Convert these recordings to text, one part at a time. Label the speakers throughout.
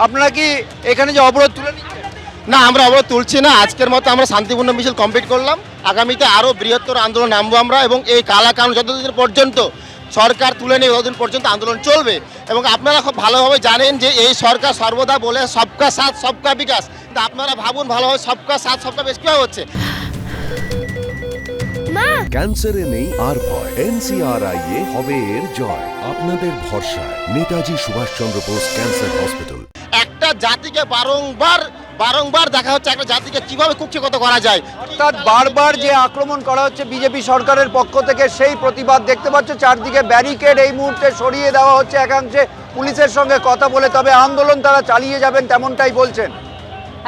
Speaker 1: আপনারা কি এখানে যে অবরোধ তুলে নিচ্ছেন?
Speaker 2: না, আমরা অবরোধ তুলছি না। আজকের মতো আমরা শান্তিপূর্ণ মিছিল কমপ্লিট করলাম। আগামীতে আরও বৃহত্তর আন্দোলন নামবো আমরা, এবং এই কালা কানুন যতদিন পর্যন্ত সরকার তুলে নেই ততদিন পর্যন্ত আন্দোলন চলবে। এবং আপনারা খুব ভালোভাবে জানেন যে এই সরকার সর্বদা বলে সবকা সাথ সবকা বিকাশ, তা আপনারা ভাবুন ভালোভাবে সবকা সাথ সবকা বিকাশ কীভাবে হচ্ছে।
Speaker 3: ক্যান্সারে নেই আর ভয়, NCRI এ হবে এর জয়। আপনাদের ভরসা নেতাজি সুভাষচন্দ্র বোস ক্যান্সার হসপিটাল।
Speaker 2: একটা জাতিকে বারংবার দেখা হচ্ছে একটা জাতিকে কিভাবে কুক্ষিগত করা যায়।
Speaker 1: অর্থাৎ বারবার যে আক্রমণ করা হচ্ছে বিজেপি সরকারের পক্ষ থেকে, সেই প্রতিবাদ দেখতে পাচ্ছ। চারদিকে ব্যারিকেড এই মুহূর্তে সরিয়ে দেওয়া হচ্ছে একাংশে পুলিশের সঙ্গে কথা বলে, তবে আন্দোলন তারা চালিয়ে যাবেন তেমনটাই বলছেন।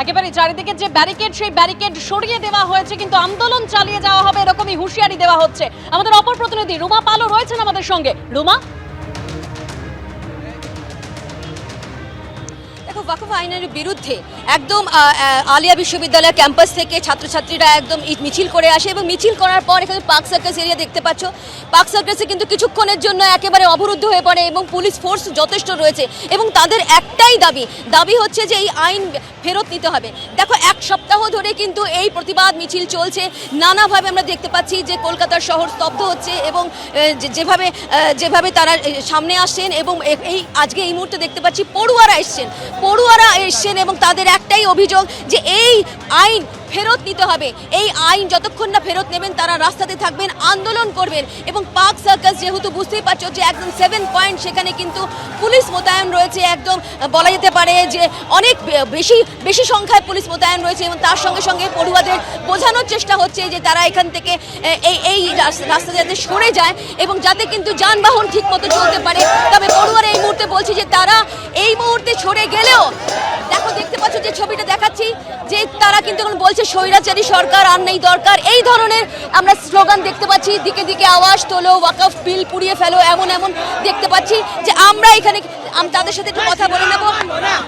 Speaker 4: একেবারে চারিদিকে যে ব্যারিকেড, সেই ব্যারিকেড সরিয়ে দেওয়া হয়েছে, কিন্তু আন্দোলন চালিয়ে যাওয়া হবে এরকমই হুঁশিয়ারি দেওয়া হচ্ছে। আমাদের অপর প্রতিনিধি রুমা পালও রয়েছেন আমাদের সঙ্গে। রুমা,
Speaker 5: দেখো, ওয়াকফ আইনের বিরুদ্ধে একদম আলিয়া বিশ্ববিদ্যালয় ক্যাম্পাস থেকে ছাত্রছাত্রীরা একদম মিছিল করে আসে, এবং মিছিল করার পর এখানে পার্ক সার্কাস এরিয়া দেখতে পাচ্ছ। পার্ক সার্কাসে কিন্তু কিছুক্ষণের জন্য একেবারে অবরুদ্ধ হয়ে পড়ে, এবং পুলিশ ফোর্স যথেষ্ট রয়েছে, এবং তাদের একটাই দাবি হচ্ছে যে এই আইন ফেরত নিতে হবে। দেখো, এক সপ্তাহ ধরে কিন্তু এই প্রতিবাদ মিছিল চলছে। নানাভাবে আমরা দেখতে পাচ্ছি যে কলকাতার শহর স্তব্ধ হচ্ছে, এবং যেভাবে তারা সামনে আসছেন, এবং আজকে এই মুহূর্তে দেখতে পাচ্ছি পড়ুয়ারা এসছেন, এবং তাদের একটাই অভিযোগ যে এই আইন ফেরত নিতে হবে। এই আইন যতক্ষণ না ফেরত নেবেন তারা রাস্তাতে থাকবেন, আন্দোলন করবেন। এবং পার্ক সার্কাস যেহেতু বুঝতেই পারছো যে একদম 7 পয়েন্ট, সেখানে কিন্তু পুলিশ মোতায়েন রয়েছে। একদম বলা যেতে পারে যে অনেক বেশি সংখ্যায় পুলিশ মোতায়েন রয়েছে, এবং তার সঙ্গে সঙ্গে পড়ুয়াদের বোঝানোর চেষ্টা হচ্ছে যে তারা এখান থেকে এই রাস্তা যাতে সরে যায়, এবং যাতে কিন্তু যানবাহন ঠিক মতো চলতে পারে। তবে পড়ুয়ারা এই মুহূর্তে বলছে যে তারা এই মুহূর্তে সরে গেলেও, দেখতে পাচ্ছ যে ছবিটা দেখাচ্ছি, যে তারা কিন্তু এখন বলছে স্বৈরাচারী সরকার আর নেই দরকার। এই ধরনের আমরা স্লোগান দেখতে পাচ্ছি, দিকে দিকে আওয়াজ তোলো, ওয়াকফ বিল পুড়িয়ে ফেলো, এমন দেখতে পাচ্ছি। যে আমরা এখানে তাদের সাথে একটু কথা বলে নেবো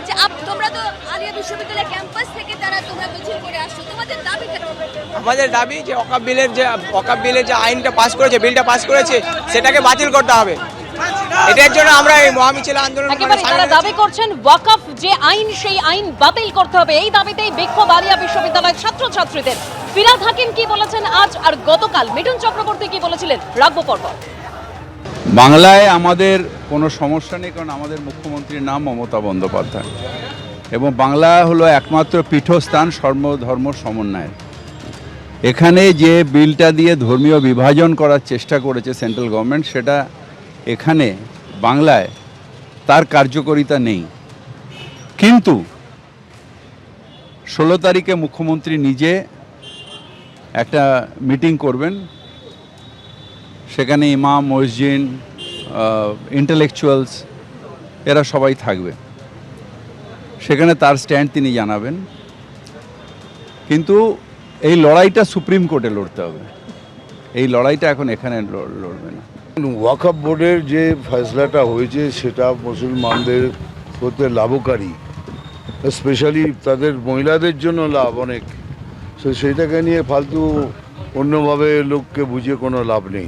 Speaker 5: যে তোমরা তো আলিয়া বিশ্ববিদ্যালয় ক্যাম্পাস থেকে তোমরা মিছিল করে আসছো, তোমাদের দাবিটা কি?
Speaker 6: আমাদের দাবি যে ওয়াকফ বিলের যে আইনটা পাস করেছে, বিলটা পাস করেছে, সেটাকে বাতিল করতে হবে। এটার জন্য আমরা এই মহামিছিল আন্দোলন
Speaker 4: তারা দাবি করছেন ওয়াকফ যে আইন, সেই আইন বাতিল করতে হবে। এই দাবিতেই বিক্ষোভ আলিয়া বিশ্ববিদ্যালয়ের ছাত্রছাত্রীদের। ফিরাদ হাকিম কি বলেছেন আজ আর গতকাল, মিঠুন চক্রবর্তী কি বলেছিলেন, রাখবো পর্ব।
Speaker 7: বাংলায় আমাদের কোনো সমস্যা নেই, কারণ আমাদের মুখ্যমন্ত্রীর নাম মমতা বন্দ্যোপাধ্যায়, এবং বাংলা হলো একমাত্র পীঠস্থান সর্বধর্ম সমন্বয়ের। এখানে যে বিলটা দিয়ে ধর্মীয় বিভাজন করার চেষ্টা করেছে সেন্ট্রাল গভর্নমেন্ট, সেটা এখানে বাংলায় তার কার্যকারিতা নেই। কিন্তু 16 তারিখে মুখ্যমন্ত্রী নিজে একটা মিটিং করবেন, সেখানে ইমাম, মসজিদ, ইন্টেলেকচুয়ালস এরা সবাই থাকবে। সেখানে তার স্ট্যান্ড তিনি জানাবেন। কিন্তু এই লড়াইটা সুপ্রিম কোর্টে লড়তে হবে, এই লড়াইটা এখন এখানে লড়বে না।
Speaker 8: ওয়াকফ বোর্ডের যে ফয়সলাটা হয়েছে সেটা মুসলমানদের করতে লাভকারী, স্পেশালি তাদের মহিলাদের জন্য লাভ অনেক। সেইটাকে নিয়ে ফালতু অন্যভাবে লোককে বুঝিয়ে কোনো লাভ নেই।